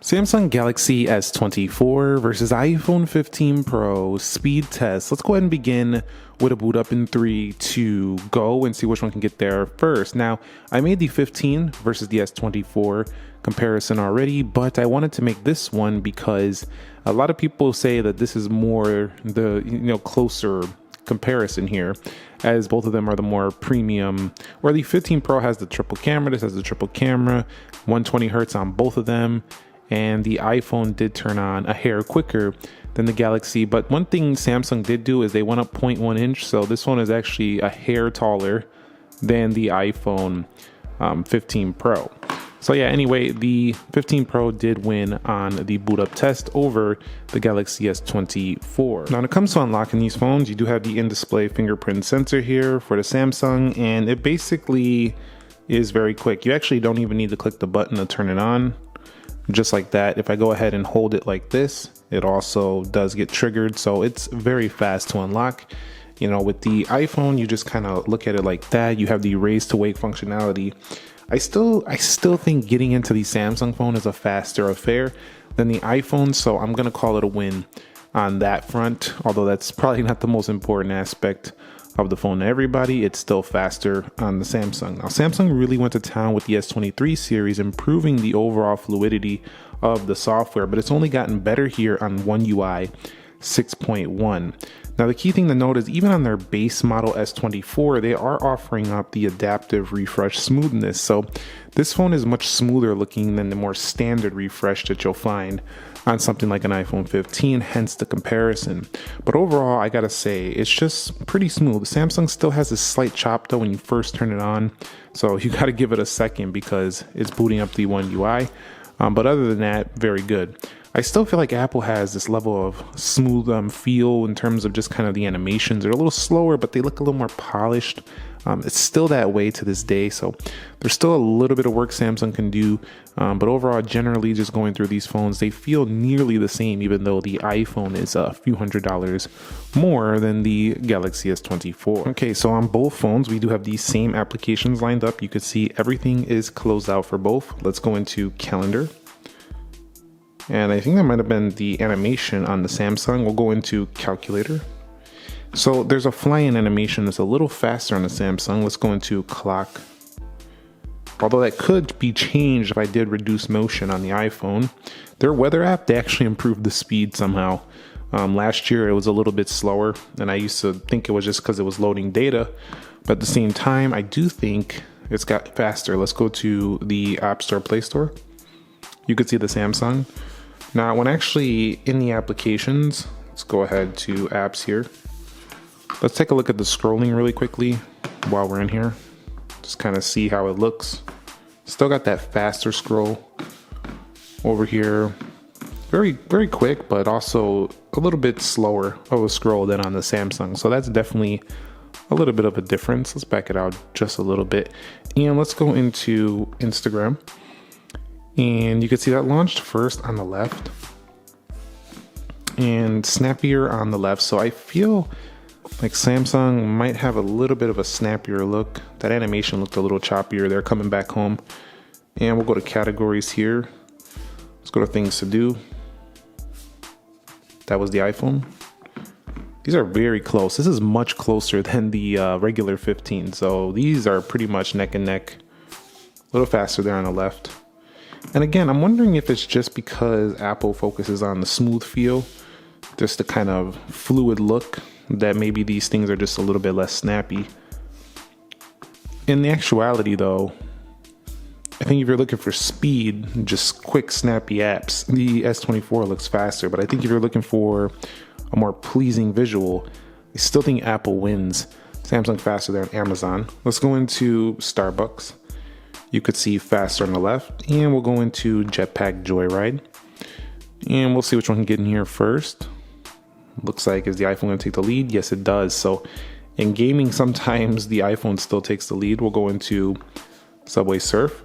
Samsung Galaxy S24 versus iPhone 15 Pro speed test. Let's go ahead and begin with a boot up in 3, 2, go and see which one can get there first. Now, I made the 15 versus the S24 comparison already, but I wanted to make this one because a lot of people say that this is more the closer comparison here, as both of them are the more premium. Where the 15 Pro has the triple camera, this has the triple camera, 120 hertz on both of them. And the iPhone did turn on a hair quicker than the Galaxy. But one thing Samsung did do is they went up 0.1 inch. So this one is actually a hair taller than the iPhone 15 Pro. So yeah, anyway, the 15 Pro did win on the boot up test over the Galaxy S24. Now, when it comes to unlocking these phones, you do have the in-display fingerprint sensor here for the Samsung, and it basically is very quick. You actually don't even need to click the button to turn it on. Just like that. If I go ahead and hold it like this, it also does get triggered. So it's very fast to unlock. With the iPhone, you just kind of look at it like that. You have the raise to wake functionality. I still think getting into the Samsung phone is a faster affair than the iPhone. So I'm going to call it a win on that front. Although that's probably not the most important aspect of the phone to everybody, it's still faster on the Samsung. Now, Samsung really went to town with the S23 series, improving the overall fluidity of the software, but it's only gotten better here on One UI 6.1. Now, the key thing to note is even on their base model S24, they are offering up the adaptive refresh smoothness. So this phone is much smoother looking than the more standard refresh that you'll find on something like an iPhone 15, hence the comparison. But overall, I gotta say, it's just pretty smooth. Samsung still has a slight chop though when you first turn it on, so you gotta give it a second because it's booting up the One UI. But other than that, very good. I still feel like Apple has this level of smooth feel in terms of just kind of the animations. They're a little slower, but they look a little more polished. It's still that way to this day, so there's still a little bit of work Samsung can do. But overall, generally, just going through these phones, they feel nearly the same, even though the iPhone is a few $100s more than the Galaxy S24. Okay, so on both phones, we do have these same applications lined up. You can see everything is closed out for both. Let's go into Calendar. And I think that might have been the animation on the Samsung. We'll go into Calculator. So there's a fly-in animation that's a little faster on the Samsung. Let's go into Clock. Although that could be changed if I did reduce motion on the iPhone. Their weather app, they actually improved the speed somehow. Last year it was a little bit slower, and I used to think it was just because it was loading data. But at the same time, I do think it's got faster. Let's go to the App Store, Play Store. You could see the Samsung. Now, when actually in the applications, let's go ahead to apps here. Let's take a look at the scrolling really quickly while we're in here. Just kind of see how it looks. Still got that faster scroll over here. Very, very quick, but also a little bit slower of a scroll than on the Samsung. So that's definitely a little bit of a difference. Let's back it out just a little bit. And let's go into Instagram. And you can see that launched first on the left and snappier on the left. So I feel like Samsung might have a little bit of a snappier look. That animation looked a little choppier. They're coming back home. And we'll go to categories here. Let's go to things to do. That was the iPhone. These are very close. This is much closer than the regular 15. So these are pretty much neck and neck. A little faster there on the left. And again, I'm wondering if it's just because Apple focuses on the smooth feel, just the kind of fluid look, that maybe these things are just a little bit less snappy. In the actuality though, I think if you're looking for speed, just quick snappy apps, the S24 looks faster. But I think if you're looking for a more pleasing visual, I still think Apple wins. Samsung faster there on Amazon. Let's go into Starbucks. You could see faster on the left, and we'll go into Jetpack Joyride, and we'll see which one can get in here first. Looks like, is the iPhone going to take the lead? Yes, it does. So in gaming, sometimes the iPhone still takes the lead. We'll go into Subway Surf,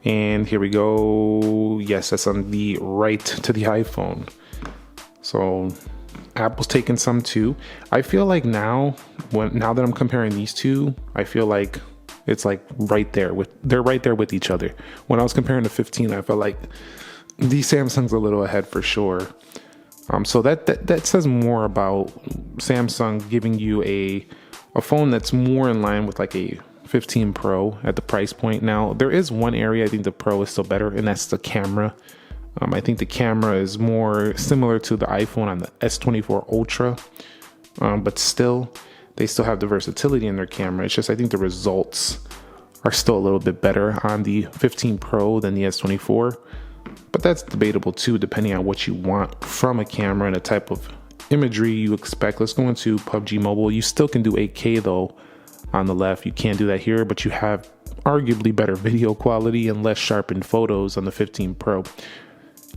and here we go. Yes, that's on the right to the iPhone. So Apple's taking some too. I feel like now that I'm comparing these two, I feel like it's like they're right there with each other. When I was comparing the 15, I felt like the Samsung's a little ahead for sure. So that says more about Samsung giving you a phone that's more in line with like a 15 Pro at the price point. Now, there is one area I think the Pro is still better, and that's the camera. I think the camera is more similar to the iPhone on the S24 Ultra, but still, they still have the versatility in their camera. It's just I think the results are still a little bit better on the 15 Pro than the S24, but that's debatable too, depending on what you want from a camera and the type of imagery you expect. Let's go into PUBG Mobile. You still can do 8K though on the left. You can't do that here, but you have arguably better video quality and less sharpened photos on the 15 Pro.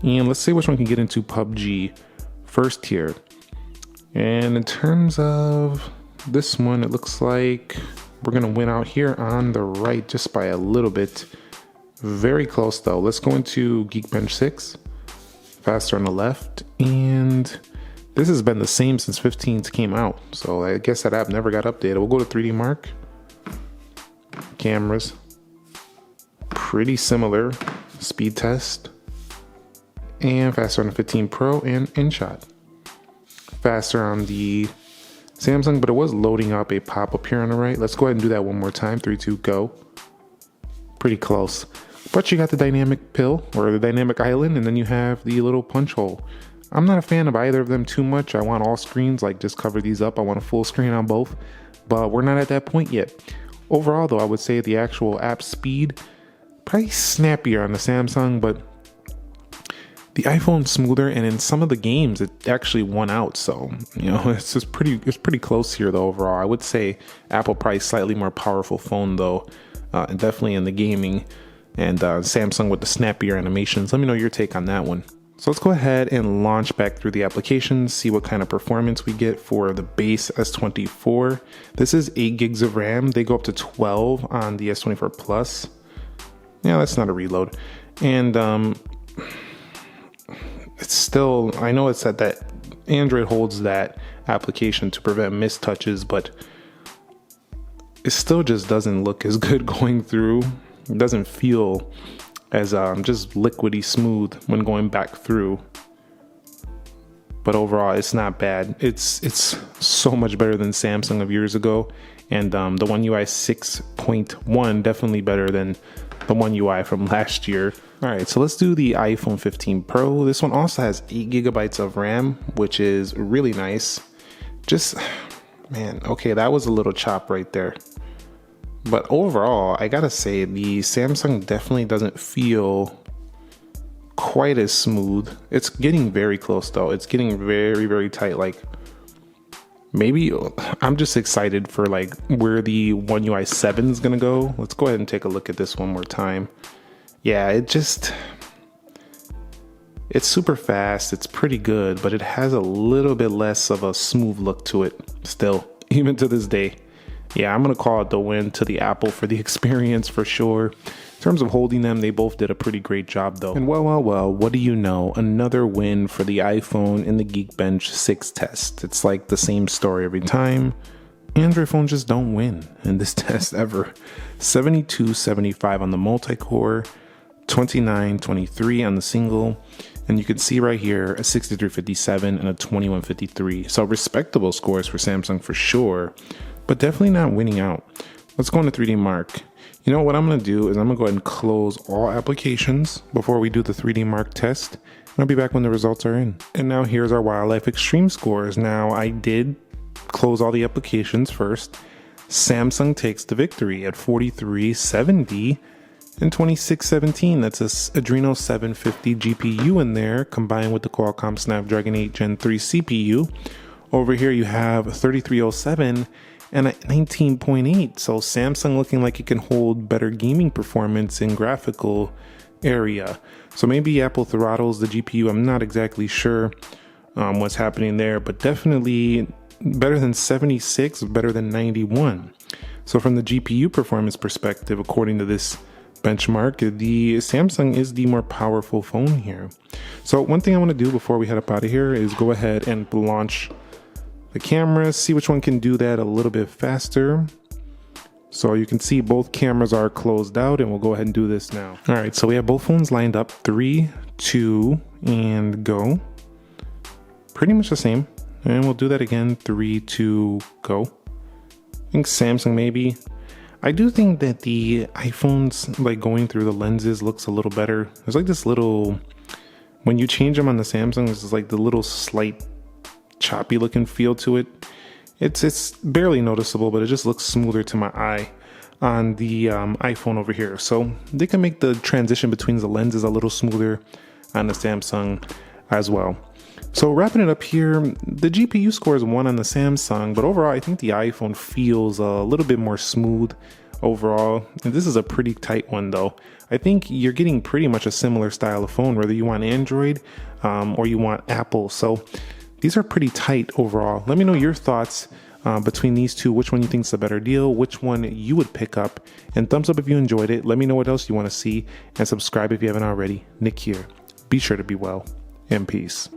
And let's see which one can get into PUBG first here. And in terms of this one, it looks like we're going to win out here on the right just by a little bit. Very close though. Let's go into Geekbench 6. Faster on the left. And this has been the same since 15 came out. So I guess that app never got updated. We'll go to 3D Mark. Cameras. Pretty similar. Speed test. And faster on the 15 Pro and InShot. Faster on the Samsung, but it was loading up a pop-up here on the right. Let's go ahead and do that one more time. 3, 2, go. Pretty close. But you got the dynamic pill or the dynamic island, and then you have the little punch hole. I'm not a fan of either of them too much. I want all screens, like just cover these up. I want a full screen on both, but we're not at that point yet. Overall though, I would say the actual app speed, probably snappier on the Samsung, but the iPhone's smoother, and in some of the games it actually won out. So, you know, it's pretty close here though overall. I would say Apple probably slightly more powerful phone though, and definitely in the gaming, and Samsung with the snappier animations. Let me know your take on that one. So let's go ahead and launch back through the applications, see what kind of performance we get for the base S24. This is 8 gigs of RAM. They go up to 12 on the S24 Plus. Yeah, that's not a reload. And it's still, I know it said that Android holds that application to prevent mistouches, but it still just doesn't look as good going through. It doesn't feel as just liquidy smooth when going back through. But overall, it's not bad. It's so much better than Samsung of years ago, and the One UI 6.1 definitely better than the One UI from last year. All right, so let's do the iPhone 15 Pro. This one also has 8 gigabytes of RAM, which is really nice. Just, man, okay, that was a little chop right there. But overall, I gotta say, the Samsung definitely doesn't feel quite as smooth. It's getting very close though. It's getting very, very tight. Like, maybe I'm just excited for like where the One UI 7 is gonna go. Let's go ahead and take a look at this one more time. Yeah, it's super fast. It's pretty good, but it has a little bit less of a smooth look to it still, even to this day. Yeah, I'm going to call it the win to the Apple for the experience for sure. In terms of holding them, they both did a pretty great job though. And well, what do you know? Another win for the iPhone in the Geekbench 6 test. It's like the same story every time. Android phones just don't win in this test ever. 7275 on the multi-core, 2923 on the single, and you can see right here a 6357 and a 2153. So respectable scores for Samsung for sure, but definitely not winning out. Let's go into 3D Mark. You know what I'm going to do is I'm going to go ahead and close all applications before we do the 3D Mark test. And I'll be back when the results are in. And now here's our Wildlife Extreme scores. Now I did close all the applications first. Samsung takes the victory at 4370 and 2617. That's a Adreno 750 GPU in there, combined with the Qualcomm Snapdragon 8 Gen 3 CPU. Over here you have 3307 and a 19.8. So Samsung looking like it can hold better gaming performance in graphical area. So maybe Apple throttles the GPU. I'm not exactly sure what's happening there, but definitely better than 76, better than 91. So from the GPU performance perspective, according to this benchmark, the Samsung is the more powerful phone here. So one thing I want to do before we head up out of here is go ahead and launch the cameras, see which one can do that a little bit faster. So you can see both cameras are closed out, and we'll go ahead and do this now. All right, so we have both phones lined up, 3, 2, and go. Pretty much the same. And we'll do that again, 3, 2, go. I think Samsung maybe. I do think that the iPhones, like going through the lenses, looks a little better. There's like this little, when you change them on the Samsung, there's like the little slight choppy looking feel to it. It's barely noticeable, but it just looks smoother to my eye on the iPhone over here. So they can make the transition between the lenses a little smoother on the Samsung as well. So wrapping it up here, the GPU score is 1 on the Samsung, but overall I think the iPhone feels a little bit more smooth overall. And this is a pretty tight one though. I think you're getting pretty much a similar style of phone, whether you want Android or you want Apple. So these are pretty tight overall. Let me know your thoughts between these two, which one you think is a better deal, which one you would pick up, and thumbs up if you enjoyed it. Let me know what else you want to see, and subscribe if you haven't already. Nick here. Be sure to be well, and peace.